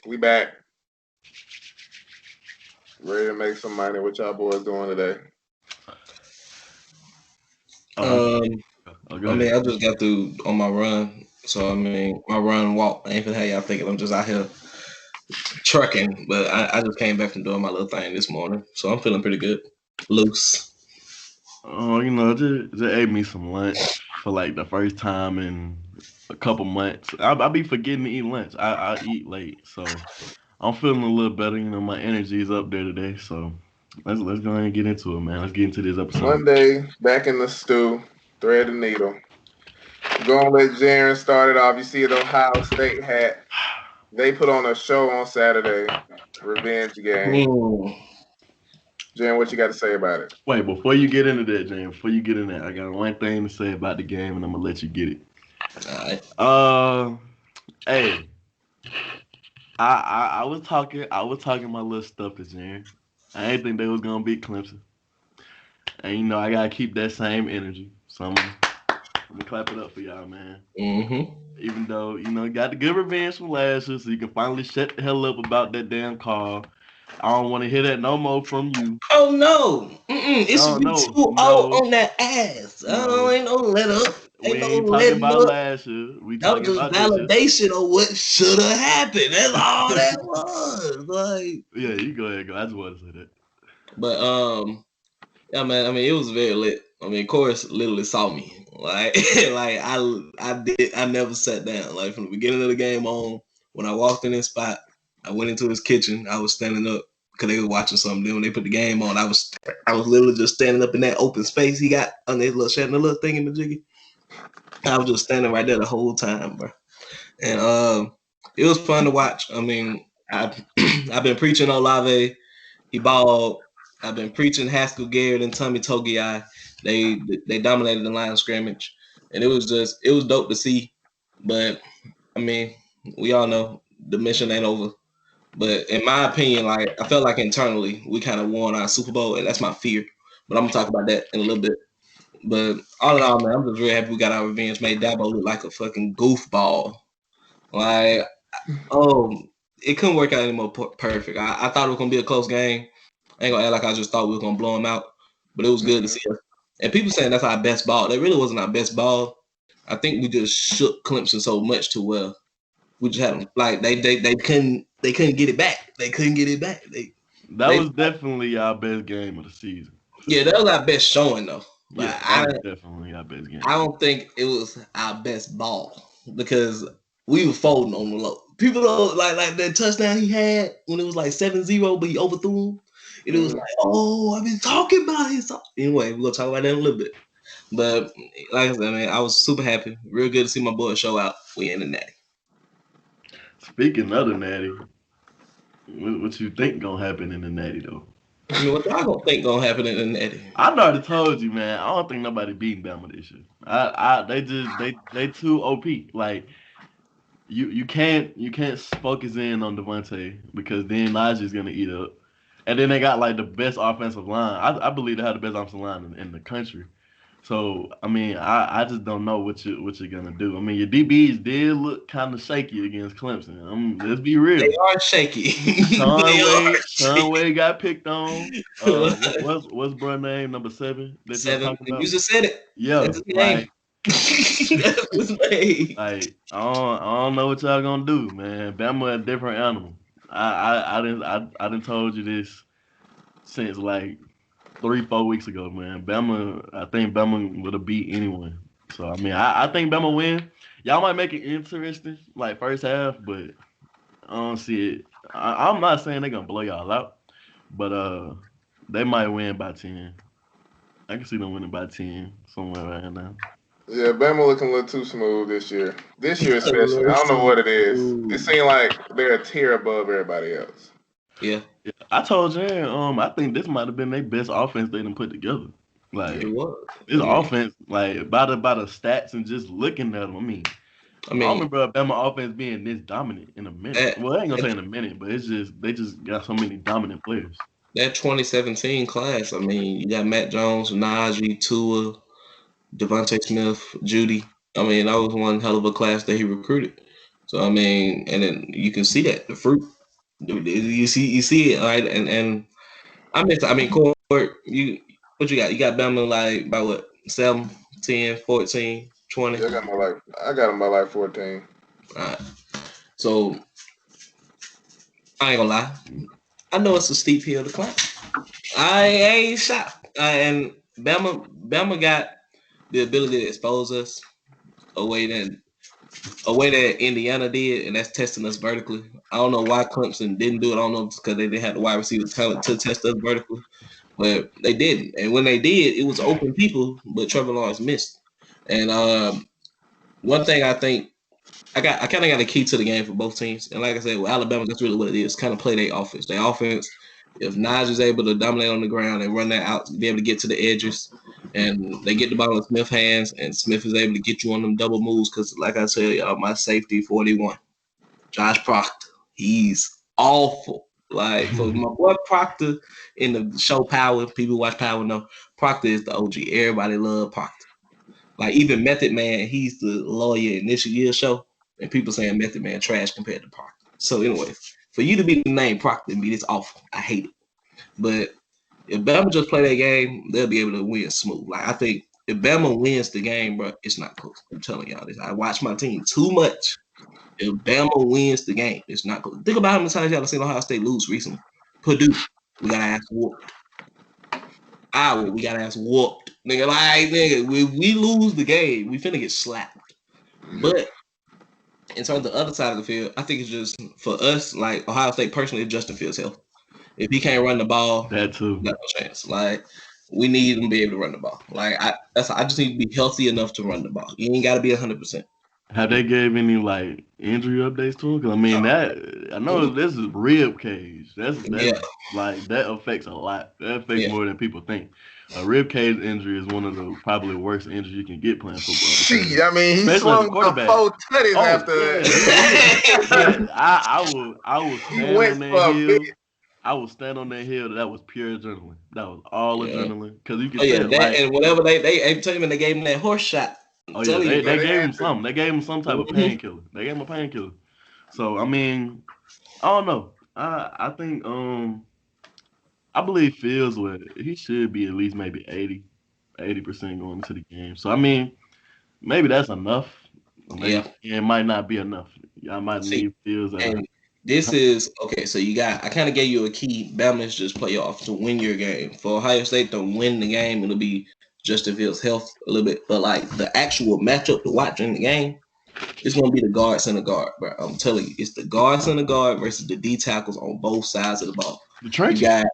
We back. Ready to make some money. What y'all boys doing today? Um, Go I mean, ahead. I just got through on my run. So, I mean, my run walk, I ain't finna have y'all thinking I'm just out here trucking, but I just came back from doing my little thing this morning. So I'm feeling pretty good. Loose. Oh, just ate me some lunch for like the first time in a couple months. I be forgetting to eat lunch. I eat late, so I'm feeling a little better. My energy is up there today. So let's go ahead and get into it, man. Let's get into this episode. Monday, back in the stew, thread and needle. Gonna let Jarren start it off. You see the Ohio State hat. They put on a show on Saturday, revenge game. Mm. Jarren, what you got to say about it? Wait, before you get into that, James, before you get in that, I got one thing to say about the game, and I'm gonna let you get it. All right. Hey, I was talking my little stuff to James. I didn't think they was gonna beat Clemson, and I gotta keep that same energy. So I'm gonna clap it up for y'all, man. Mm-hmm. Even though got the good revenge from last year, so you can finally shut the hell up about that damn call. I don't want to hear that no more from you. Oh, no. It's No, we no, 2-0 no, on that ass. Oh, no. ain't no let up. We Ain't no ain't talking letting about up. last year. We That was talking just about this year. validation of what should have happened. That's all that was. Like, Yeah, you go ahead, go. I just want to say that. but yeah, man. I mean, it was very lit. I mean, of course, literally saw me. Like, like I never sat down. Like from the beginning of the game on, when I walked in this spot, I went into his kitchen. I was standing up because they was watching something. Then when they put the game on, I was literally just standing up in that open space he got on his little shutting the little thing in the jiggy. I was just standing right there the whole time, bro. And it was fun to watch. I mean, I've been preaching Olave. He balled. I've been preaching Haskell Garrett and Tommy Togiai. They dominated the line of scrimmage, and it was dope to see. But I mean, we all know the mission ain't over. But in my opinion, like I felt like internally we kind of won our Super Bowl, and that's my fear. But I'm gonna talk about that in a little bit. But all in all, man, I'm just really happy we got our revenge. Made Dabo look like a fucking goofball. Like, oh, it couldn't work out any more perfect. I thought it was gonna be a close game. I ain't gonna act like I just thought we were gonna blow them out, but it was good to see us. And people saying that's our best ball. That really wasn't our best ball. I think we just shook Clemson so much too well. We just had them like they couldn't get it back. They couldn't get it back. That was definitely our best game of the season. Yeah, Sure. that was our best showing though. But Yeah, that was definitely our best game. I don't think it was our best ball because we were folding on the low. People don't like that touchdown he had when it was like 7-0, but he overthrew him. And it was like, oh, I've been talking about it. Anyway, we're gonna talk about that in a little bit. But like I said, man, I was super happy. Real good to see my boy show out. We in the natty. Speaking of the natty, what you think gonna happen in the natty though? I mean, what y'all gonna think gonna happen in the natty? I already told you, man. I don't think nobody beating Bama this year. They too OP. Like you can't focus in on Devontae because then Najee's gonna eat up. And then they got like the best offensive line. I believe they have the best offensive line in the country. So I mean, I just don't know what you're gonna do. I mean, your DBs did look kind of shaky against Clemson. Let's be They real. are shaky. Sean They are Wade, Sean shaky. Wade got picked on. What's bro name number 7 that you're 7. talking You about? just said it. Yeah, That's his name. like That's his name. I don't know what y'all gonna do, man. Bama a different animal. I didn't told you this since like 3-4 weeks ago, man. I think Bama would have beat anyone. So I mean, I think Bama win. Y'all might make it interesting, like first half, but I don't see it. I'm not saying they're gonna blow y'all out, but they might win by 10. I can see them winning by 10 somewhere right now. Yeah, Bama looking a little too smooth this year. This year especially. I don't know what it is. It seems like they're a tier above everybody else. Yeah, Yeah, I told you, I think this might have been their best offense they done put together. it Like was. this offense, like by the stats and just looking at them. I I don't mean, remember Alabama offense being this dominant in a minute. that Well, I ain't gonna that, say in a minute, but they just got so many dominant players. that 2017 class. I mean, you got Matt Jones, Najee, Tua, Devontae Smith, Judy. I mean, that was one hell of a class that he recruited. So I mean, and then you can see that the fruit. You see it, right? And I mean, Court, you what you got? You got Bama like by what 7, 10, 14, 20. Yeah, I got him by like 14. All right. So I ain't gonna lie. I know it's a steep hill to climb. I ain't shocked. And Bama got the ability to expose us a way that Indiana did, and that's testing us vertically. I don't know why Clemson didn't do it. I don't know if it's because they didn't have the wide receiver talent to test us vertically, but they didn't. And when they did, it was open people, but Trevor Lawrence missed. And one thing I think I kind of got a key to the game for both teams. And like I said, with Alabama, that's really what it is. Kind of play their offense. Their offense, if Najee is able to dominate on the ground and run that out, be able to get to the edges, and they get the ball in Smith's hands, and Smith is able to get you on them double moves. Because like I said, y'all, my safety 41, Josh Proctor, he's awful. Like for my boy Proctor in the show Power, people watch Power know Proctor is the OG. Everybody love Proctor. Like even Method Man, he's the lawyer in this year's show, and people saying Method Man trash compared to Proctor. So anyway, for you to be the name Proctor and be this awful, I hate it. But if Bama just play that game, they'll be able to win smooth. Like I think if Bama wins the game, bro, it's not close. I'm telling y'all this. I watch my team too much. If Bama wins the game, it's not close. Think about how many times y'all have seen Ohio State lose recently. Purdue, we got ass whooped. Iowa, we got ass whooped. Nigga, like nigga, we lose the game, we finna get slapped. But in terms of the other side of the field, I think it's just for us, like Ohio State personally, Justin Fields' health. If he can't run the ball, That too. got no chance. Like we need him to be able to run the ball. Like I just need to be healthy enough to run the ball. You ain't got to be 100%. Have they gave any like injury updates to him? Because I mean that I know this is rib cage. That's Yeah. like that affects a lot. That affects Yeah. more than people think. A rib cage injury is one of the probably worst injuries you can get playing football. Shit, I mean, he Especially as a swung the quarterback. 4 tutties after that. I will stand went on that for a hill. bit. I will stand on that hill. That was pure adrenaline. That was all Yeah. adrenaline. Because you can Oh yeah, tell, that like, and whatever they tell him they gave him that horse shot. oh Tell yeah, you, they they gave had him to. something. They gave him some type of painkiller. They gave him a painkiller. So I mean, I don't know. I think I believe Fields would he should be at least maybe 80% going into the game. So I mean, maybe that's enough. Or maybe Yeah. it might not be enough. I might See, need Fields at and this is okay. So you got. I kind of gave you a key. Bama's just playoff to win your game. For Ohio State to win the game, it'll be Justin Fields' health a little bit. But like the actual matchup to watch in the game, it's gonna be the guard center guard, bro. I'm telling you, it's the guard center guard versus the D tackles on both sides of the ball. the You trenches. got.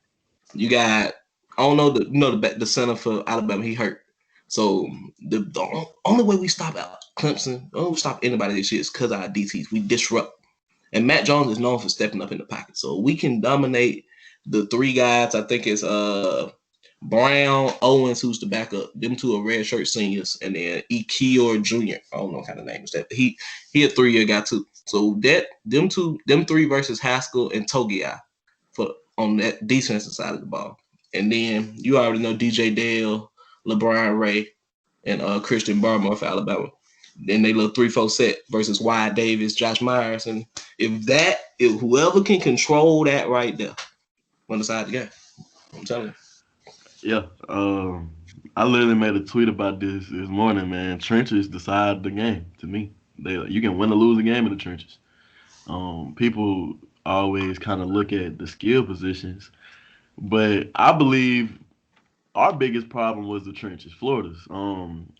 I don't know the center for Alabama. He hurt. So the only way we stop Clemson, the only way we stop anybody this year is because our DTs. We disrupt. And Matt Jones is known for stepping up in the pocket. So we can dominate the three guys. I think it's Brown, Owens, who's the backup. Them two are red shirt seniors, and then Ekior Jr. I don't know what kind of name is that. He a 3-year guy too. So them three versus Haskell and Togiai for on that defensive side of the ball. And then you already know DJ Dale, LeBron Ray, and Christian Barmore for Alabama. Then they look 3-4 set versus Wyatt Davis, Josh Myers, and if whoever can control that right there, on the side of the game, I'm telling you. Yeah. I literally made a tweet about this morning, man. Trenches decide the game to me. You can win or lose a game in the trenches. People always kind of look at the skill positions, but I believe our biggest problem was the trenches, Florida's.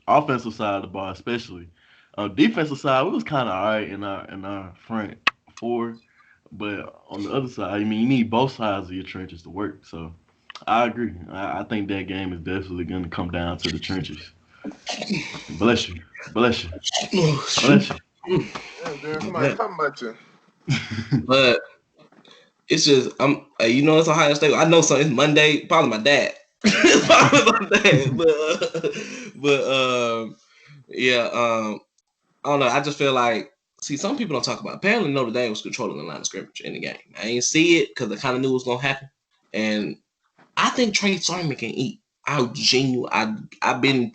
Offensive side of the ball, especially. Defensive side, we was kind of all right in our front four, but on the other side, I mean, you need both sides of your trenches to work. So I agree. I think that game is definitely going to come down to the trenches. Bless you, bless you, bless you. Yeah, damn, somebody talking about you. But it's just it's Ohio State. I know something. It's Monday. Probably my dad. It's probably my dad. But yeah. I don't know. I just feel like some people don't talk about it. Apparently Notre Dame was controlling the line of scrimmage in the game. I didn't see it because I kind of knew it was gonna happen. And I think Trey Sermon can eat. I've been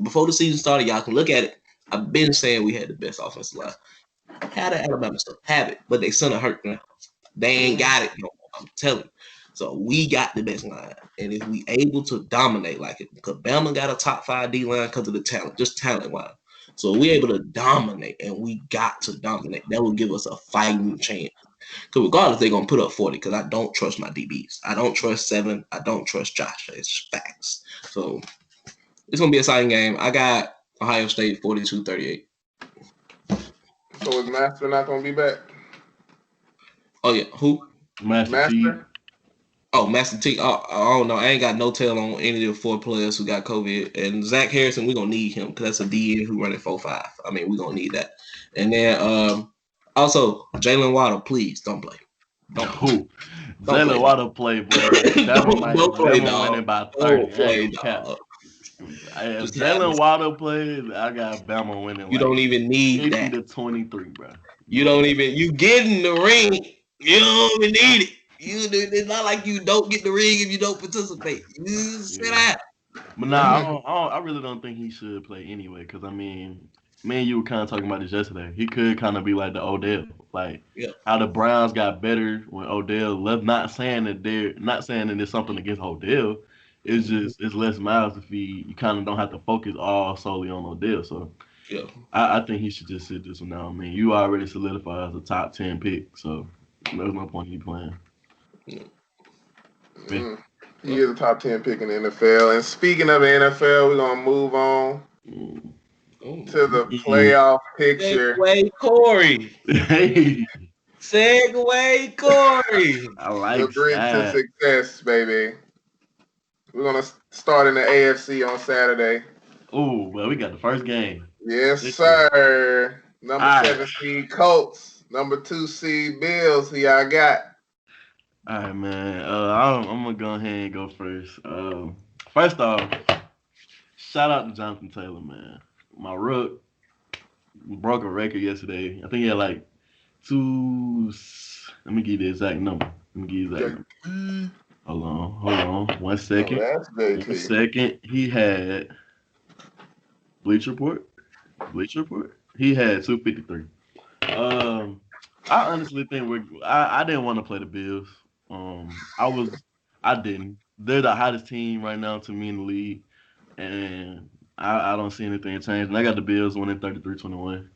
before the season started. Y'all can look at it. I've been saying we had the best offensive line. Have the Alabama stuff. Have it. But they center hurt now. They ain't got it no more. I'm telling you. So we got the best line. And if we able to dominate like it, because Bama got a top 5 D line because of the talent, just talent wise. So we able to dominate, and we got to dominate. That will give us a fighting chance. Because regardless, they're gonna put up 40. Because I don't trust my DBs. I don't trust Seven. I don't trust Josh. It's facts. So it's gonna be a exciting game. I got Ohio State 42-38. So is Master not gonna be back? Oh yeah, who? Master T. Oh, Master T. I don't know. I ain't got no tell on any of the 4 players who got COVID. And Zach Harrison, we're gonna need him because that's a DN who running 4-5. I mean, we're gonna need that. And then also Jalen Waddle, please don't play. Jalen Waddle play, boy. Don't play, dog. Winning by 30. Don't play, dog. If Jalen Waddle plays, I got Bama winning. You don't even need 50 that. to 23, bro. You don't even. You get in the ring. You don't even need it. It's not like you don't get the ring if you don't participate. You sit out. But nah, I really don't think he should play anyway. Because I mean, me and you were kind of talking about this yesterday. He could kind of be like the Odell, like how the Browns got better when Odell left. Not saying that there's something against Odell. It's just it's less mouths to feed. You kind of don't have to focus all solely on Odell. So I think he should just sit this one out. I mean, you already solidified as a top 10 pick, so there's no point in you playing. He is a top 10 pick in the NFL. And speaking of the NFL, we're gonna move on to the playoff picture. Segway Corey. Segway Corey. I like the grit to success, baby. We're gonna start in the AFC on Saturday. Oh, well, we got the first game. Yes, sir. Number 7 seed Colts. Number 2 seed Bills. Who y'all got? All right, man. I'm gonna go ahead and go first. First off, shout out to Jonathan Taylor, man. My rook broke a record yesterday. I think he had like 2. Let me give you the exact number. Hold on. 1 second. Oh, that's good. 1 second. He had Bleacher Report. He had 253. I honestly think I didn't want to play the Bills. I didn't. They're the hottest team right now to me in the league, and I don't see anything changing. I got the Bills winning 33-21.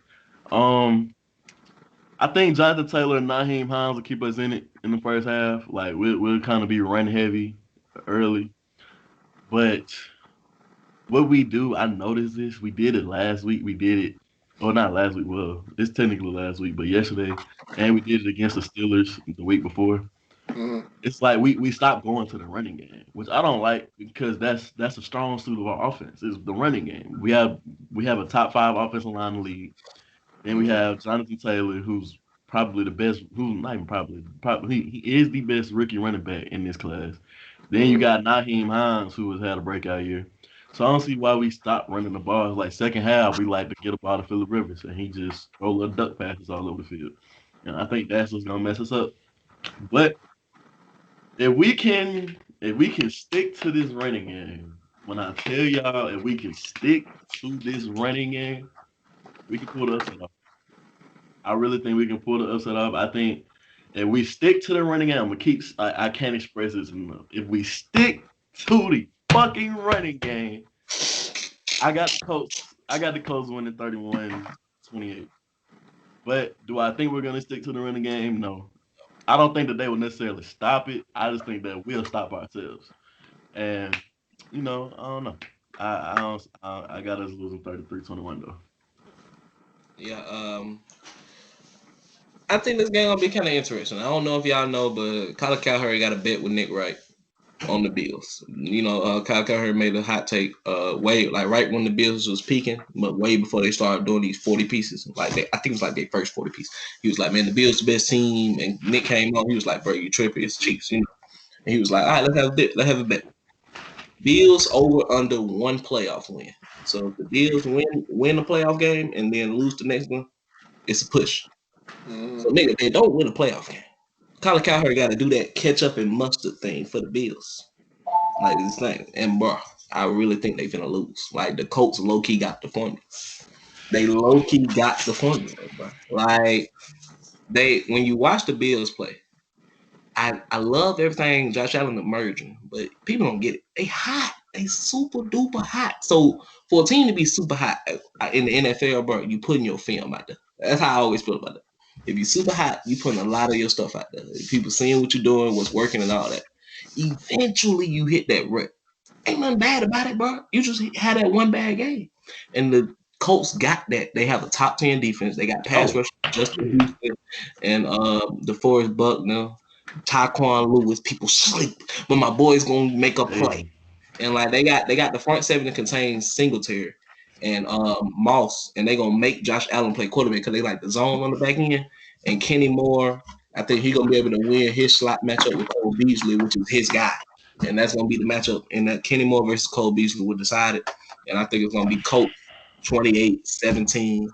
I think Jonathan Taylor and Naheem Hines will keep us in it in the first half. Like we'll kind of be run heavy early, but what we do, I noticed this. We did it last week. We did it. Well, not last week. Well, it's technically last week, but yesterday, and we did it against the Steelers the week before. It's like we stopped going to the running game, which I don't like because that's a strong suit of our offense is the running game. We have a top 5 offensive line in the league. Then we have Jonathan Taylor, who's probably the best. Who's not even probably he is the best rookie running back in this class. Then you got Naheem Hines, who has had a breakout year. So I don't see why we stopped running the ball. It's like second half, we like to get a ball to Phillip Rivers, and he just throw little duck passes all over the field. And I think that's what's gonna mess us up. But if we can stick to this running game, when I tell y'all if we can stick to this running game, we can pull the upset off. I really think we can pull the upset off. I think if we stick to the running game, I can't express this enough. If we stick to the fucking running game, I got the Colts winning 31-28. But do I think we're gonna stick to the running game? No. I don't think that they will necessarily stop it. I just think that we'll stop ourselves. And I don't know. I got us losing 33-21 though. Yeah, I think this game gonna be kind of interesting. I don't know if y'all know, but Colin Cowherd got a bet with Nick Wright on the Bills. Kyle Cowherd made a hot take way like right when the Bills was peaking, but way before they started doing these 40 pieces. I think it was like their first 40 piece. He was like, man, the Bills the best team, and Nick came on. He was like, bro, you tripping? It's Chiefs, And he was like, all right, let's have a bet. Let's have a bet. Bills over under 1 playoff win. So if the Bills win the playoff game and then lose the next one, it's a push. So nigga, they don't win a playoff game. Colin Cowherd got to do that ketchup and mustard thing for the Bills. Like this thing. And bro, I really think they're gonna lose. Like the Colts low key got the formula. They low key got the formula, bro. Like when you watch the Bills play, I love everything Josh Allen emerging, but people don't get it. They hot. They super duper hot. So for a team to be super hot in the NFL, bro, you putting your film out there. That's how I always feel about it. If you're super hot, you putting a lot of your stuff out there. People seeing what you're doing, what's working, and all that. Eventually, you hit that rut. Ain't nothing bad about it, bro. You just had that one bad game, and the Colts got that. They have a top 10 defense. They got pass rush Justin Houston and DeForest Buckner, Tyquan Lewis. People sleep, but my boy's gonna make a play. And like they got the front seven that contains Singletary and Moss, and they gonna make Josh Allen play quarterback because they like the zone on the back end. And Kenny Moore, I think he's gonna be able to win his slot matchup with Cole Beasley, which is his guy. And that's gonna be the matchup. And that Kenny Moore versus Cole Beasley will decide it. And I think it's gonna be Colts 28-17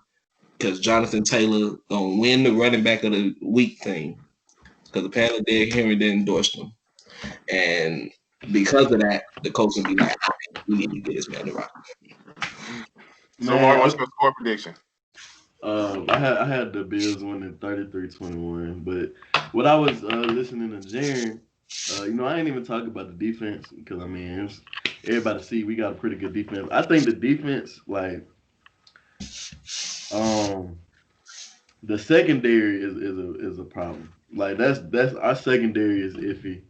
because Jonathan Taylor gonna win the running back of the week thing because apparently Derrick Henry didn't endorse them. And because of that, the coach will be like, we need to get this man to rock. So, Mark, what's your score prediction? I had the Bills winning 33-21, but what I was listening to Jarren, I ain't even talking about the defense because I mean everybody see we got a pretty good defense. I think the defense, like, the secondary is a problem. Like that's our secondary is iffy.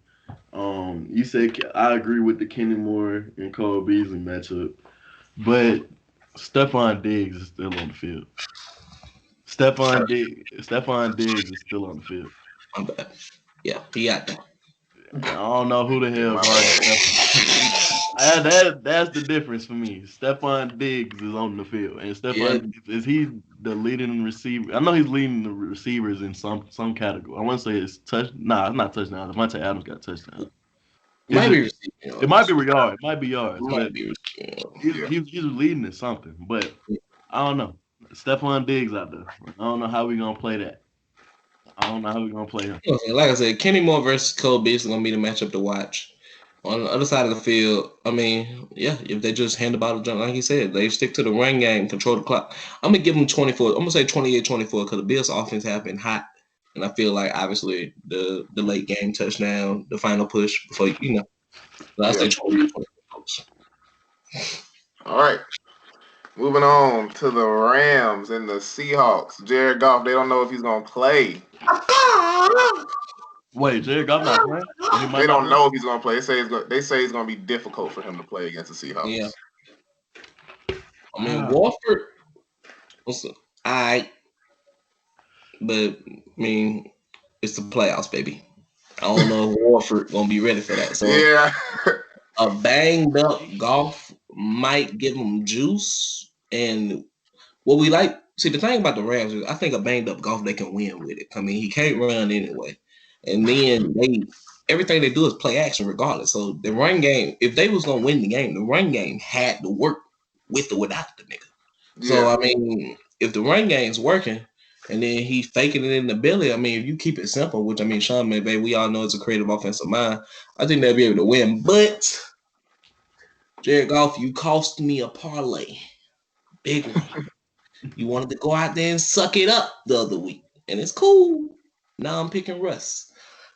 You said I agree with the Kenny Moore and Cole Beasley matchup, but Stephon Diggs is still on the field. Stephon Diggs is still on the field. I'm bad. Yeah, he got that. I don't know who the hell Stephon. That's the difference for me. Stephon Diggs is on the field, and Stephon is he the leading receiver? I know he's leading the receivers in some category. I want to say it's touch. Nah, it's not touchdown. Devontae Adams got touchdown. It might be yards. It might be yards. He's leading in something, but I don't know. Stephon Diggs out there. I don't know how we gonna play that. I don't know how we gonna play him. Like I said, Kenny Moore versus Cole Beasley gonna be the matchup to watch. On the other side of the field, I mean, yeah, if they just hand the ball to like he said, they stick to the run game, control the clock. I'm gonna give them 24. I'm gonna say 28-24 because the Bills' offense have been hot, and I feel like obviously the late game touchdown, the final push before I say 28-24. All right. Moving on to the Rams and the Seahawks. Jared Goff, they don't know if he's going to play. Wait, Jared Goff not playing? They don't know if he's going to play. They say it's going to be difficult for him to play against the Seahawks. Yeah. I mean, Wolford was all right. But, I mean, it's the playoffs, baby. I don't know if Wolford going to be ready for that. So, yeah. A banged up Goff might give him juice. And what we like, see, the thing about the Rams is I think a banged up Goff, they can win with it. I mean, he can't run anyway. And then everything they do is play action regardless. So the run game, if they was going to win the game, the run game had to work with or without the nigga. Yeah. So, I mean, if the run game's working and then he faking it in the belly, I mean, if you keep it simple, which, I mean, Sean McVay, we all know is a creative offensive mind, I think they'll be able to win. But, Jared Goff, you cost me a parlay. Big one. You wanted to go out there and suck it up the other week. And it's cool. Now I'm picking Russ.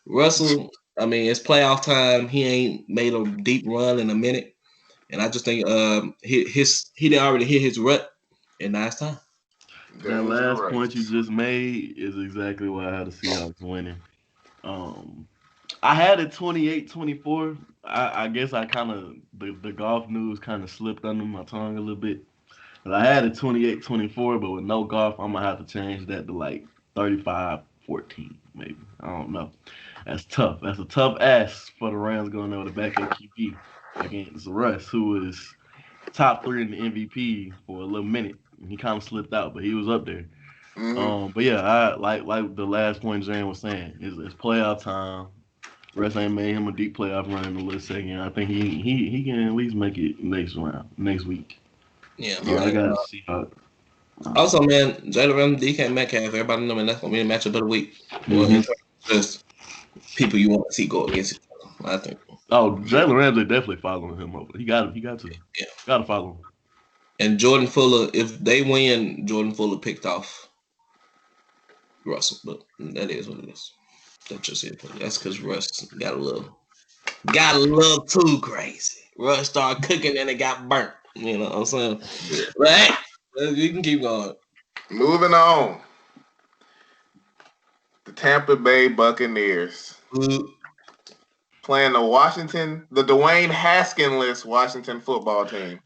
Russell, I mean, it's playoff time. He ain't made a deep run in a minute. And I just think he done already hit his rut, and now it's time. That last point you just made is exactly why I had the Seahawks winning. I had it 28-24. I guess I kind of the Goff news kind of slipped under my tongue a little bit. But I had it 28-24, but with no Goff, I'm gonna have to change that to like 35-14, maybe. I don't know. That's tough. That's a tough ask for the Rams going over the backup QB against Russ, who was top 3 in the MVP for a little minute. He kind of slipped out, but he was up there. Mm-hmm. But yeah, I like the last point Jarren was saying. It's playoff time. Russ ain't made him a deep playoff run in a little second. I think he can at least make it next week. Yeah, I gotta see how. Also, man, Jalen DK Metcalf, everybody know, man, that's gonna be the matchup of the week. Mm-hmm. Just people you want to see go against each other, I think. Oh, Jalen Ramsey definitely following him over. He got to. Yeah, gotta follow him. And Jordan Fuller, if they win, Jordan Fuller picked off Russell, but that is what it is. That's just it. That's because Russ got a little too crazy. Russ started cooking and it got burnt. You know what I'm saying? Right? You can keep going. Moving on. The Tampa Bay Buccaneers playing the Dwayne Haskins-less Washington football team.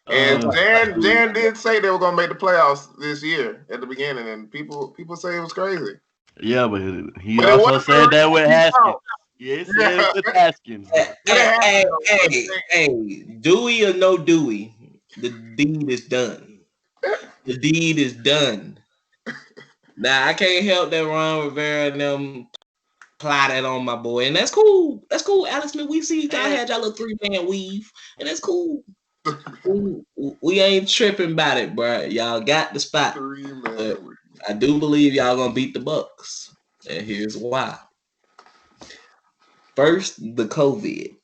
And Jarren did say they were gonna make the playoffs this year at the beginning, and people say it was crazy. Yeah, but he also said that with Haskins. Yeah, he said with Haskins. Hey, Dewey or no Dewey, the deed is done. The deed is done. Now I can't help that Ron Rivera and them plotted on my boy, and that's cool. That's cool. Alex Smith, we see y'all had y'all little 3-man weave, and that's cool. We ain't tripping about it, bro. Y'all got the spot. I do believe y'all gonna beat the Bucks, and here's why. First, the COVID.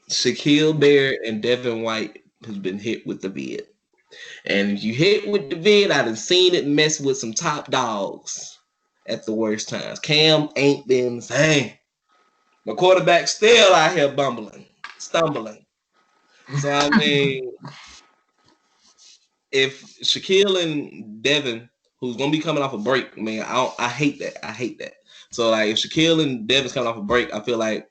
Shaquille Barrett and Devin White has been hit with the vid. And if you hit with the vid, I done seen it mess with some top dogs at the worst times. Cam ain't been the same. My quarterback still out here stumbling. So, I mean, if Shaquille and Devin, who's going to be coming off a break, man, I hate that. So, like, if Shaquille and Devin's coming off a break, I feel like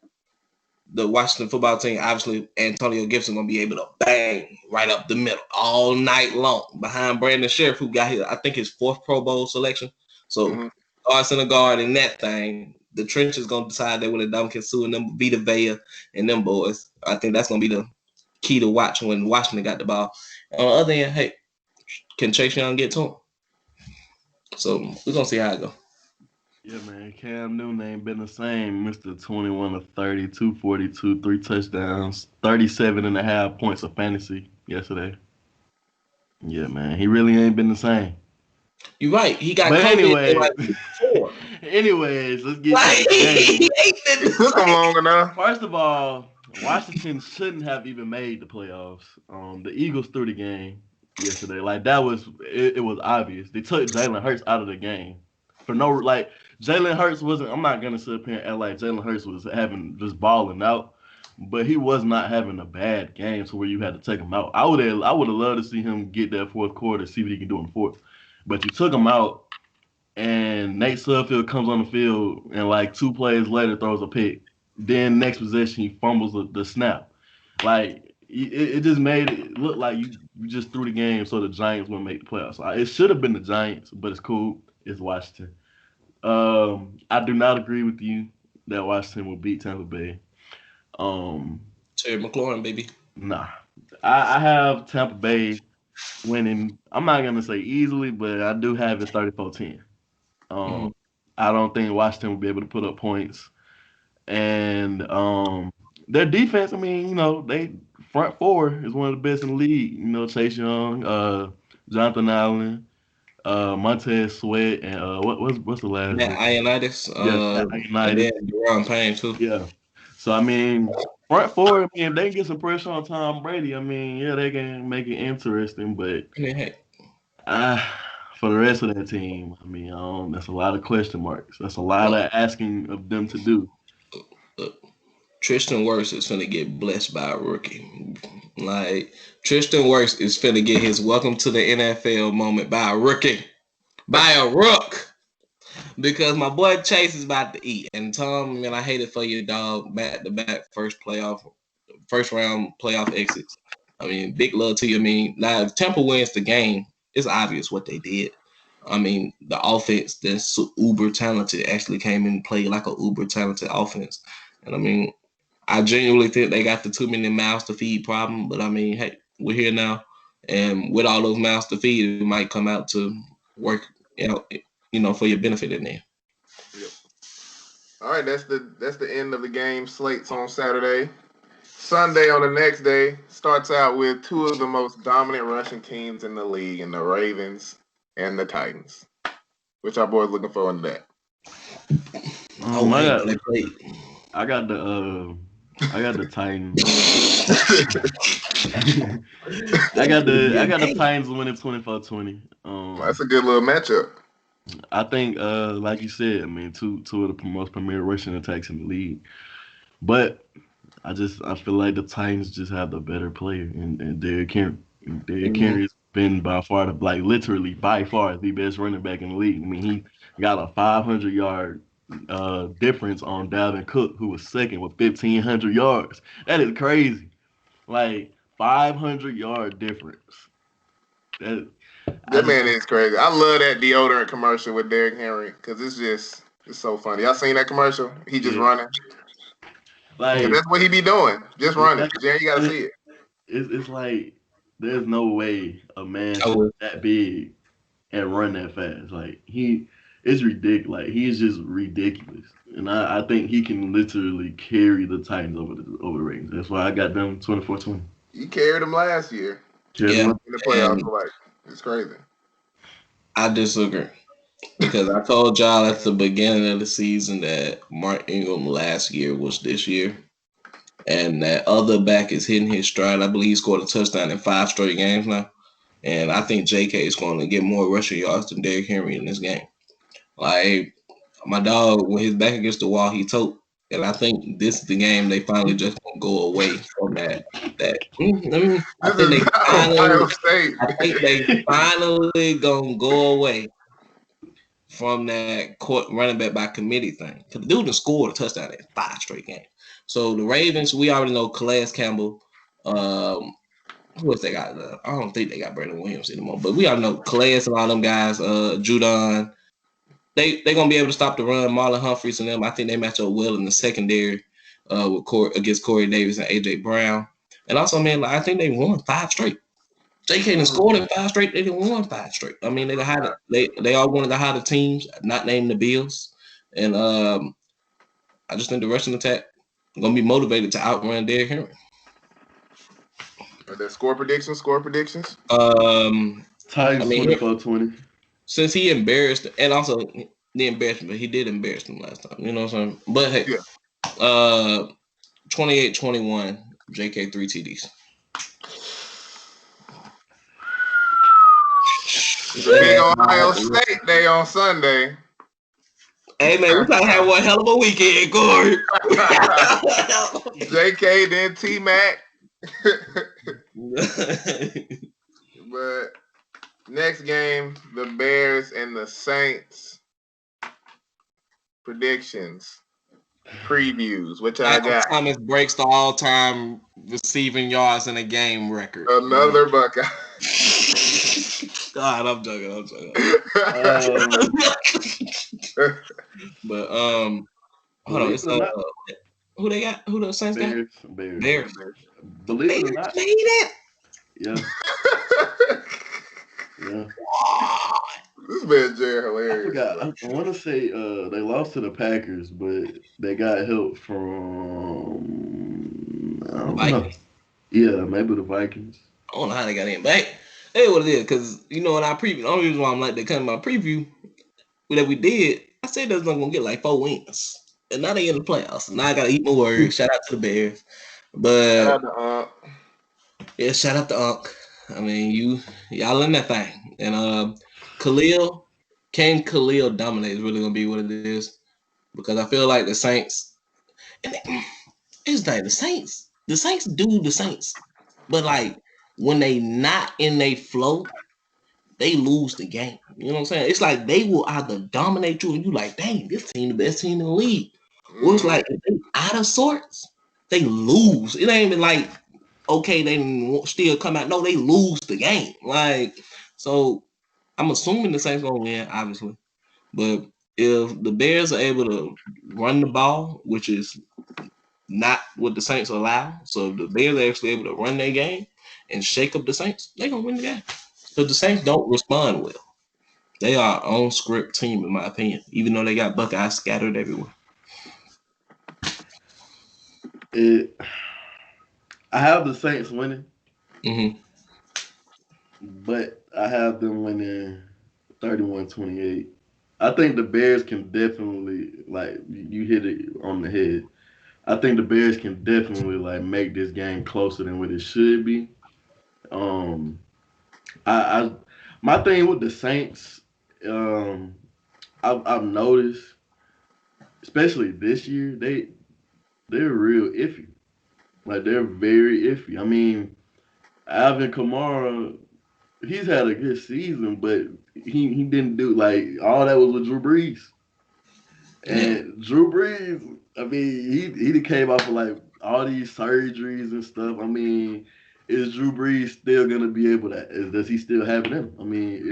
the Washington football team, obviously, Antonio Gibson going to be able to bang right up the middle all night long behind Brandon Sheriff, who got I think his 4th Pro Bowl selection. So, guard center guard in that thing, the trench is going to decide that with a Dominican Sue and them Vita Vea and them boys. I think that's going to be the key to watch when Washington got the ball. On the other end, hey, can Chase Young get to him? So, we're going to see how it goes. Yeah, man. Cam Newton ain't been the same. Mr. 21 of 30, 242, 3 touchdowns, 37.5 points of fantasy yesterday. Yeah, man. He really ain't been the same. You're right. He got COVID. Anyways, let's get to the game. It took him long enough. First of all, Washington shouldn't have even made the playoffs. The Eagles threw the game yesterday. Like, that was it was obvious. They took Jalen Hurts out of the game. For no, like, Jalen Hurts wasn't. I'm not gonna sit up here and act like Jalen Hurts was just balling out, but he was not having a bad game to where you had to take him out. I would have loved to see him get that fourth quarter, see what he can do in the fourth. But you took him out, and Nate Sudfeld comes on the field, and like 2 plays later throws a pick. Then next possession he fumbles the snap. Like, it just made it look like you just threw the game so the Giants wouldn't make the playoffs. It should have been the Giants, but it's cool. It's Washington. I do not agree with you that Washington will beat Tampa Bay. Terry McLaurin, baby. Nah. I have Tampa Bay winning. I'm not going to say easily, but I do have it 34-10. I don't think Washington will be able to put up points. And their defense, I mean, they front 4 is one of the best in the league. Chase Young, Jonathan Allen, Montez Sweat, and what's the last? Yeah, Ioannidis. Ioannidis. And then Deron Payne too. Yeah. So I mean, front 4. I mean, if they can get some pressure on Tom Brady, I mean, yeah, they can make it interesting. But for the rest of that team, I mean, that's a lot of question marks. That's a lot of asking of them to do. Tristan Wirfs is finna get blessed by a rookie. Like, Tristan Wirfs is finna get his welcome to the NFL moment by a rookie. By a rook. Because my boy Chase is about to eat. And Tom, man, I hate it for you, dog. Back-to-back first round playoff exits. I mean, big love to you. I mean, now if Tampa wins the game, it's obvious what they did. I mean, the offense that's uber talented actually came in and played like a uber talented offense. And I mean, I genuinely think they got the too many mouths to feed problem. But I mean, hey, we're here now. And with all those mouths to feed, it might come out to work, for your benefit in there. Yep. All right, that's the end of the game slates on Saturday. Sunday on the next day starts out with 2 of the most dominant rushing teams in the league, in the Ravens and the Titans. Which our boys looking forward to that? I got the Titans. I got the Titans winning 24-20. That's a good little matchup. I think, like you said, I mean, two of the most premier rushing attacks in the league. But I feel like the Titans just have the better player, and Derrick Henry. Derrick Henry's been by far literally by far the best running back in the league. I mean, he got a 500-yard difference on Dalvin Cook, who was second with 1,500 yards. That is crazy. Like 500-yard difference. That man is crazy. I love that deodorant commercial with Derrick Henry because it's so funny. Y'all seen that commercial? He just running. Like that's what he be doing, just running. Jerry, you gotta see it. It's like there's no way a man that big and run that fast. Like it's ridiculous. Like he's just ridiculous, and I think he can literally carry the Titans over the Ravens. That's why I got them 24-20. He carried them last year. Yeah, in the playoffs. Like it's crazy. I disagree because I told y'all at the beginning of the season that Mark Ingram last year was this year, and that other back is hitting his stride. I believe he scored a touchdown in 5 straight games now, and I think J.K. is going to get more rushing yards than Derrick Henry in this game. Like my dog, when his back against the wall, he told. And I think this is the game they finally just gonna go away from that. I think they finally gonna go away from that court running back by committee thing. Because the dude has scored a touchdown in 5 straight games. So the Ravens, we already know Calais Campbell. Who else they got? I don't think they got Brandon Williams anymore, but we all know Calais and all them guys. Judon. They gonna be able to stop the run. Marlon Humphreys and them, I think they match up well in the secondary against Corey Davis and AJ Brown. And also, man, like, I think they won 5 straight. J.K. done scored in 5 straight. They didn't won 5 straight. I mean, they are one of the hotter teams, not named the Bills. And I just think the rushing attack gonna be motivated to outrun Derrick Henry. Are there score predictions? Titans 24-20. Since he embarrassed, and also the embarrassment, he did embarrass them last time. You know what I'm saying? But hey, 28-21, JK 3 TDs. Big Ohio State Day on Sunday. Hey man, we probably had one hell of a weekend, Corey. JK then T Mac. But next game, the Bears and the Saints. Predictions. Previews, which I got. Thomas breaks the all-time receiving yards in a game record. Another Buckeye. God, I'm joking. But hold on, it's who they got? Who the Saints got? Bears. Believe it or not, made it. Yeah. Yeah. This man Jarren hilarious. I want to say they lost to the Packers, but they got help from Vikings. Yeah, maybe the Vikings. I don't know how they got in, but hey, what it is, because you know in our preview, the only reason why I'm like they come in my preview that we did, I said they're not gonna get like 4 wins, and now they in the playoffs. Now I gotta eat my words. Shout out to the Bears, but shout out to Unc. Yeah, shout out to Unc. I mean, y'all in that thing, and Khalil dominate is really gonna be what it is, because I feel like the Saints, and it's like the Saints do the Saints, but like when they not in their flow, they lose the game. You know what I'm saying? It's like they will either dominate you and you like, dang, this team the best team in the league. Or it's like if they out of sorts, they lose. It ain't even like, okay, they still come out. No, they lose the game. Like, so I'm assuming the Saints gonna win, obviously. But if the Bears are able to run the ball, which is not what the Saints allow, so if the Bears are actually able to run their game and shake up the Saints, they're gonna win the game. Because the Saints don't respond well. They are an on-script team, in my opinion, even though they got Buckeyes scattered everywhere. I have the Saints winning, but I have them winning 31-28. I think the Bears can definitely, like, you hit it on the head. I think the Bears can definitely like make this game closer than what it should be. Um, I my thing with the Saints, um, I've noticed, especially this year, they're real iffy. Like they're very iffy. I mean, Alvin Kamara, he's had a good season, but he didn't do like all that was with Drew Brees. Yeah. And Drew Brees, I mean, he came off of like all these surgeries and stuff. I mean, is Drew Brees still gonna be able to? Does he still have them? I mean,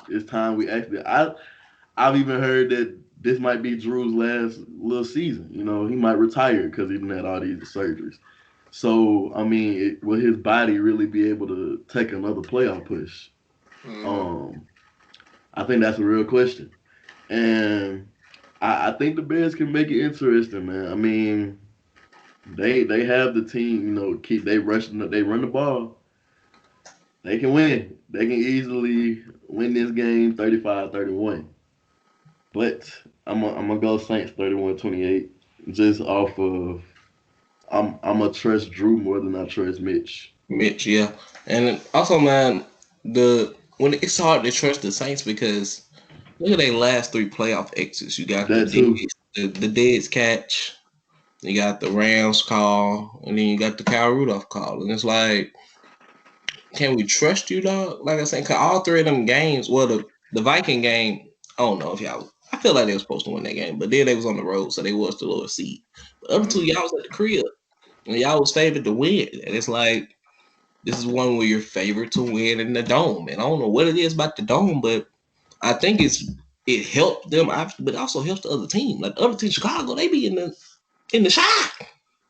it's time we actually. I've even heard that this might be Drew's last little season. You know, he might retire because he had all these surgeries. So I mean, will his body really be able to take another playoff push? Mm-hmm. Um, I think that's a real question, and I think the Bears can make it interesting, man. I mean, they have the team, you know, keep they run the ball. They can win. They can easily win this game 35-31. But I'm gonna go Saints 31-28 just off of I'm gonna trust Drew more than I trust Mitch. Mitch, yeah. And also, man, it's hard to trust the Saints because look at their last three playoff exits. You got That too. The Dead's catch, you got the Rams call, and then you got the Kyle Rudolph call. And it's like, can we trust you, dog? Like I said, 'cause all three of them games, well, the Viking game, I don't know if y'all. I feel like they were supposed to win that game, but then they was on the road, so they was the lower seed. The other two, Mm-hmm. y'all was at the crib, and y'all was favored to win. And it's like this is one where you're favored to win in the dome. And I don't know what it is about the dome, but I think it helped them, but it also helps the other team. Like the other team, Chicago, they be in the shot.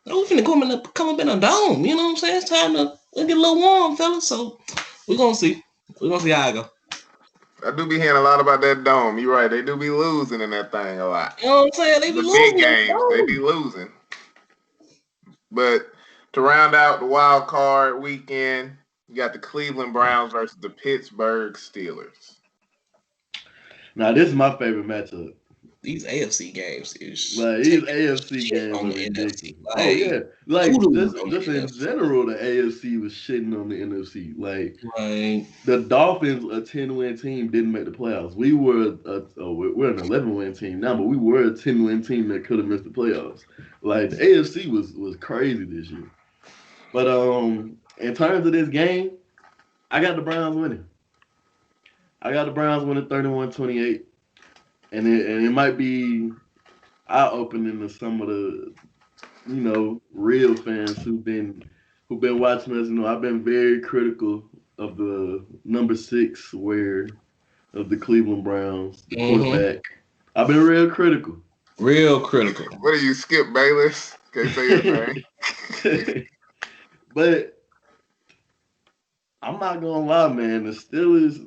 We finna come up in a dome. You know what I'm saying? It's time to get a little warm, fellas. So we're gonna see. We're gonna see how it go. I do be hearing a lot about that dome. You're right. They do be losing in that thing a lot. You know what I'm saying? They be The big losing in the games, they be dome. losing. But to round out the wild card weekend, you got the Cleveland Browns versus the Pittsburgh Steelers. Now this is my favorite matchup. These AFC games is Like these taking AFC shit games on are the NFC. ridiculous. Oh Like yeah, like kudos on the just in NFC. general, the AFC was shitting on the NFC. Like Like the Dolphins, a 10-win team, didn't make the playoffs. We're an 11-win team now, but we were a 10-win team that could have missed the playoffs. Like the AFC was crazy this year. But in terms of this game, I got the Browns winning. I got the Browns winning 31-28, and it might be eye opening to some of the real fans who've been watching us. You know, I've been very critical of the number six wear of the Cleveland Browns, the mm-hmm. quarterback. I've been real critical. Real critical. What are you, Skip Bayless? Can't say his name. But I'm not gonna lie, man. The Steelers,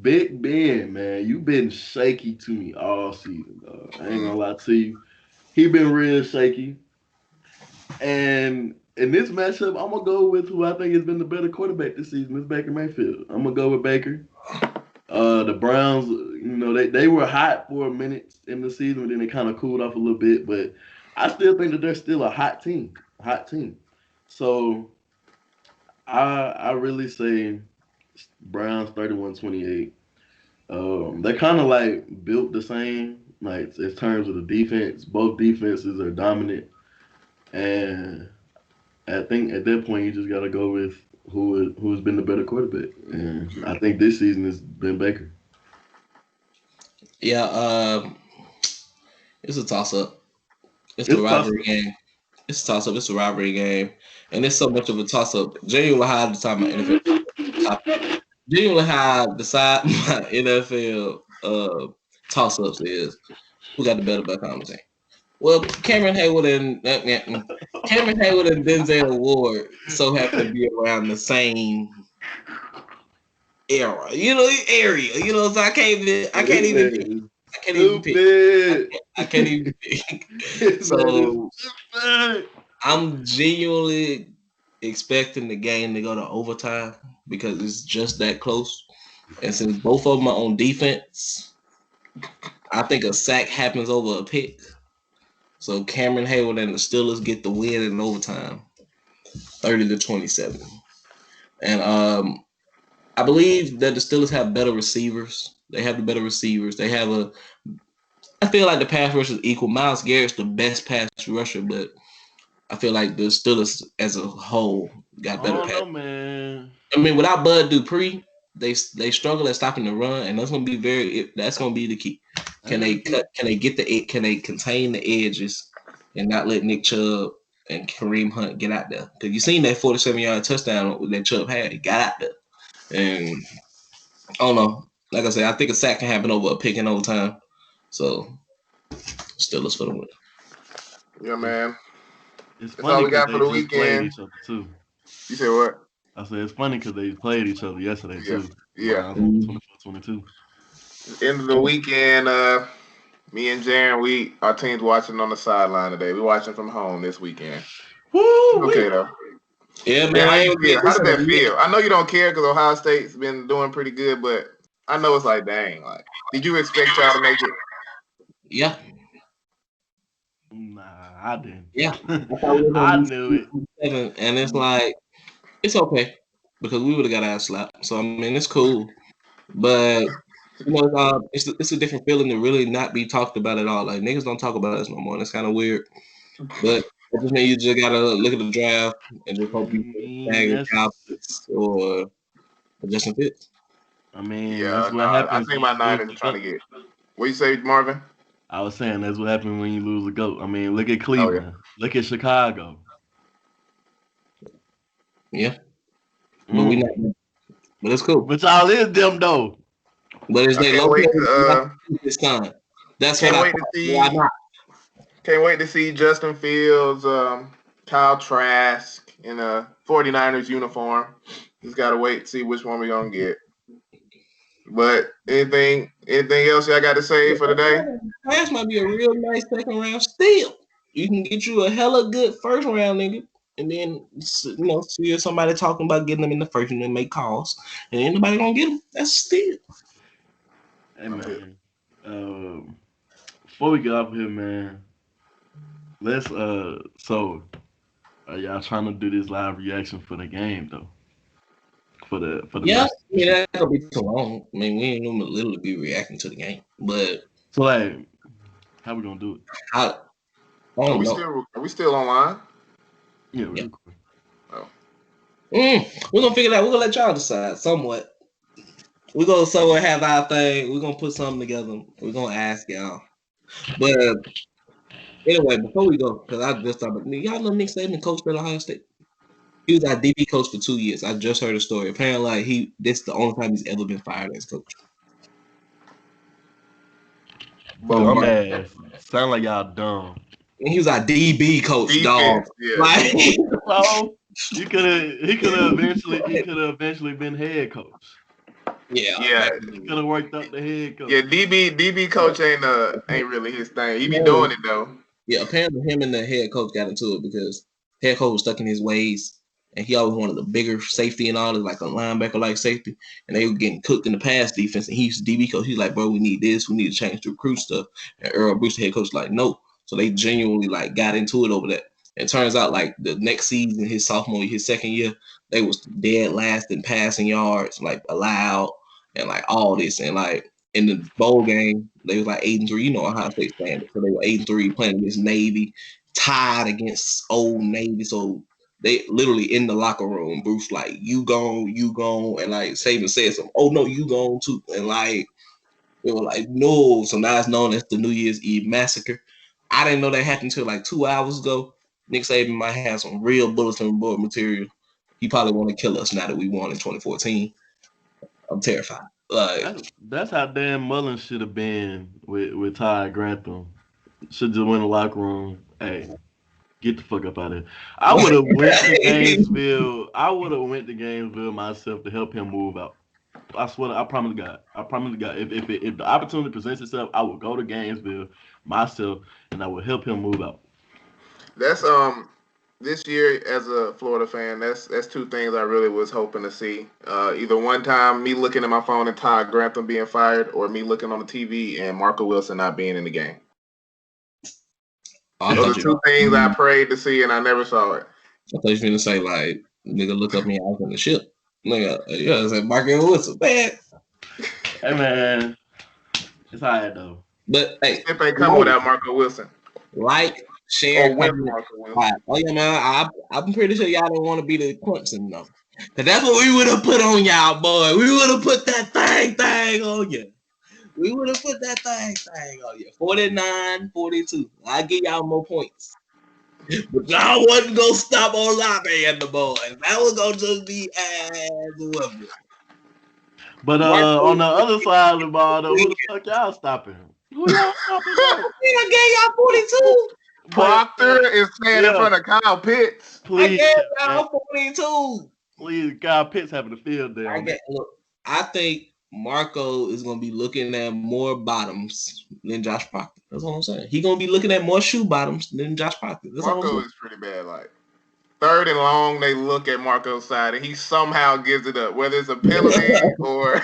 Big Ben, man, you've been shaky to me all season, dog. I ain't gonna lie to you. He been real shaky. And in this matchup, I'm gonna go with who I think has been the better quarterback this season. It's Baker Mayfield. I'm gonna go with Baker. The Browns, they were hot for a minute in the season, and then they kind of cooled off a little bit. But I still think that they're still a hot team. Hot team. So I really say Browns 31-28. They're kind of like built the same, like in terms of the defense. Both defenses are dominant, and I think at that point you just got to go with who's been the better quarterback. And I think this season has been Baker. Yeah, it's a toss up. It's the It's rivalry possible. game. It's a toss up. It's a rivalry game, and it's so much of a toss up. Genuinely how I decide my NFL. Genuinely how I decide my NFL toss ups is who got the better back conversation. Well, Cameron Haywood and Denzel Ward so happen to be around the same era. Area. So This pick. man I can't is even pick. stupid. I can't even pick. This man is So stupid. I'm genuinely expecting the game to go to overtime because it's just that close. And since both of them are on defense, I think a sack happens over a pick. So Cameron Hayward and the Steelers get the win in overtime, 30-27. And I believe that the Steelers have better receivers. They have the better receivers. They have I feel like the pass rush is equal. Myles Garrett's the best pass rusher, but I feel like the Steelers as a whole got I better don't pass. know, man. I mean, without Bud Dupree, they struggle at stopping the run, and that's gonna be the key. Can they can they contain the edges and not let Nick Chubb and Kareem Hunt get out there? Because you seen that 47-yard touchdown that Chubb had. He got out there. And I don't know. Like I said, I think a sack can happen over a pick in overtime. So Steelers for the win. Yeah, man. It's That's all funny we because got they for the just played weekend. each other too. You said what? I said it's funny because they played each other yesterday too. Yeah. 24-22. End of the weekend, me and Jarren, our team's watching on the sideline today. We're watching from home this weekend. Woo! Okay, though. Yeah, man. Yeah, how I you ain't feel? How did that listen, feel? I know you don't care because Ohio State's been doing pretty good, but I know it's like, dang, like, did you expect y'all to make it? Yeah. Nah, I didn't. Yeah. I knew it. And it's like, it's okay because we would have got our slap. So, I mean, it's cool. But, it's a different feeling to really not be talked about at all. Like, niggas don't talk about us no more. And it's kind of weird. But I just mean you just got to look at the draft and just hope you tag the Cowboys or Justin Fields. I mean, Yeah, that's what no, I happens think when my you lose Niners the are trying to GOAT. get. What you say, Marvin? I was saying that's what happens when you lose a GOAT. I mean, look at Oh, Cleveland. Look at Chicago. Yeah. But we not. But it's cool. But y'all is them though. But is I they can't wait to this time? That's can't what wait to see. why not? Can't wait to see Justin Fields, Kyle Trask in a 49ers uniform. Just gotta wait to see which one we're gonna get. But anything else y'all got to say for today? Trash might be a real nice second round steal. You can get you a hella good first round nigga, and then see if somebody talking about getting them in the first and then make calls, and ain't nobody gonna get them. That's a steal. Hey man. Before we get off here, man, let's so are y'all trying to do this live reaction for the game though? For the Yeah, rest. I mean that gonna be too long. I mean we ain't gonna literally be reacting to the game, but So like, how we gonna do it? I don't know. Are we still online? Yeah, we're Yeah. recording. Oh. We're gonna figure it out. We're gonna let y'all decide somewhat. We're gonna somewhat have our thing. We're gonna put something together. We're gonna ask y'all. But anyway, before we go, because I just thought about y'all know Nick Saban coached at Ohio State. He was our DB coach for 2 years. I just heard a story. Apparently, like this is the only time he's ever been fired as coach. Dumb ass. Sound like y'all dumb. And he was our DB coach, dog. Defense, yeah. Like, So he could have eventually been head coach. Yeah. He could have worked up the head coach. Yeah, DB coach ain't really his thing. He be doing it though. Yeah, apparently him and the head coach got into it because head coach was stuck in his ways, and he always wanted a bigger safety and all this, like a linebacker like safety, and they were getting cooked in the pass defense. And he's DB coach. He's like, bro, we need this. We need to change the recruit stuff. And Earl Bruce, the head coach, like, no. So they genuinely like got into it over that. And it turns out like the next season, his sophomore year, his second year, they was dead last in passing yards, like allowed, and like all this, and like in the bowl game, they was like 8-3. You know Ohio State standard. So they were 8-3 playing against Navy, tied against Old Navy. So they literally in the locker room, Bruce like, you gone, and like Saban said something, oh no, you gone too. And like they were like, no. So now it's known as the New Year's Eve massacre. I didn't know that happened until like 2 hours ago. Nick Saban might have some real bulletin board material. He probably want to kill us now that we won in 2014. I'm terrified. Like, that's how Dan Mullen should have been with Ty Grantham. Should just went in the locker room. Hey, get the fuck up out of here. I would have went to Gainesville. I would have went to Gainesville myself to help him move out. I swear, I promise God. If the opportunity presents itself, I will go to Gainesville myself and I will help him move out. That's this year as a Florida fan, that's two things I really was hoping to see. Either one time me looking at my phone and Todd Grantham being fired, or me looking on the TV and Marco Wilson not being in the game. I Those thought are you. two things I prayed to see, and I never saw it. I thought you were gonna say like, nigga, look up me, I was on the ship. Nigga, yeah, I said Markel Wilson, man. Hey man, it's alright though. But The hey, ship ain't coming without Marco Wilson. like, share, Or with comment. Marco Wilson. Oh yeah, man. I'm pretty sure y'all don't want to be the Clemson though, cause that's what we would have put on y'all, boy. We would have put that thing on you. We would have put that thing on you. 49-42. I give y'all more points. But y'all wasn't gonna stop on Olave and the boys. That was gonna just be as well. But on the other side of the ball, though, who the fuck y'all stopping? Who y'all stopping, though? I gave y'all 42. Proctor is playing in front of Kyle Pitts. Please, I gave y'all 42. please, Kyle Pitts having a field day on that. Look, I think Marco is gonna be looking at more bottoms than Josh Proctor. That's all I'm saying. He's gonna be looking at more shoe bottoms than Josh Proctor. That's all I'm Marco saying. is pretty bad. Like 3rd and long, they look at Marco's side, and he somehow gives it up, whether it's a penalty or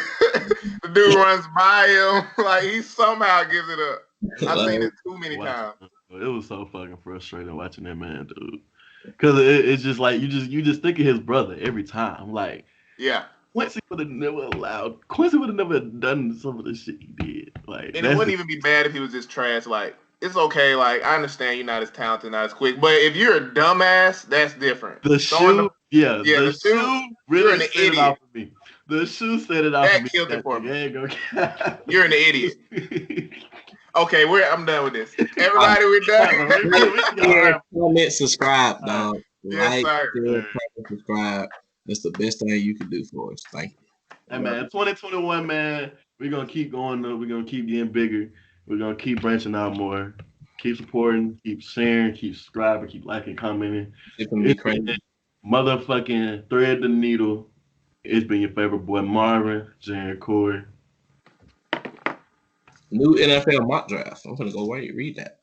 the dude runs by him. Like he somehow gives it up. I've seen it too many times. It was so fucking frustrating watching that man, dude. Because it's just like you just think of his brother every time. Like, yeah, Quincy would have never done some of the shit he did. Like, and it wouldn't even be bad if he was just trash. Like, it's okay. Like, I understand you're not as talented, not as quick, but if you're a dumbass, that's different. The shoe really you're an set idiot. it off for me. The shoe set it off that for me. Killed it for me. You're an idiot. Okay, I'm done with this. Everybody, we're done. Comment, subscribe, dog. Yes, sir. Subscribe. That's the best thing you can do for us. Thank you. Hey man, 2021, man, we're gonna keep going though. We're gonna keep getting bigger. We're gonna keep branching out more. Keep supporting, keep sharing, keep subscribing, keep liking, commenting. It's gonna be crazy. Motherfucking thread the needle. It's been your favorite boy Marvin, Jarren, Corey. New NFL mock draft. I'm gonna go read that.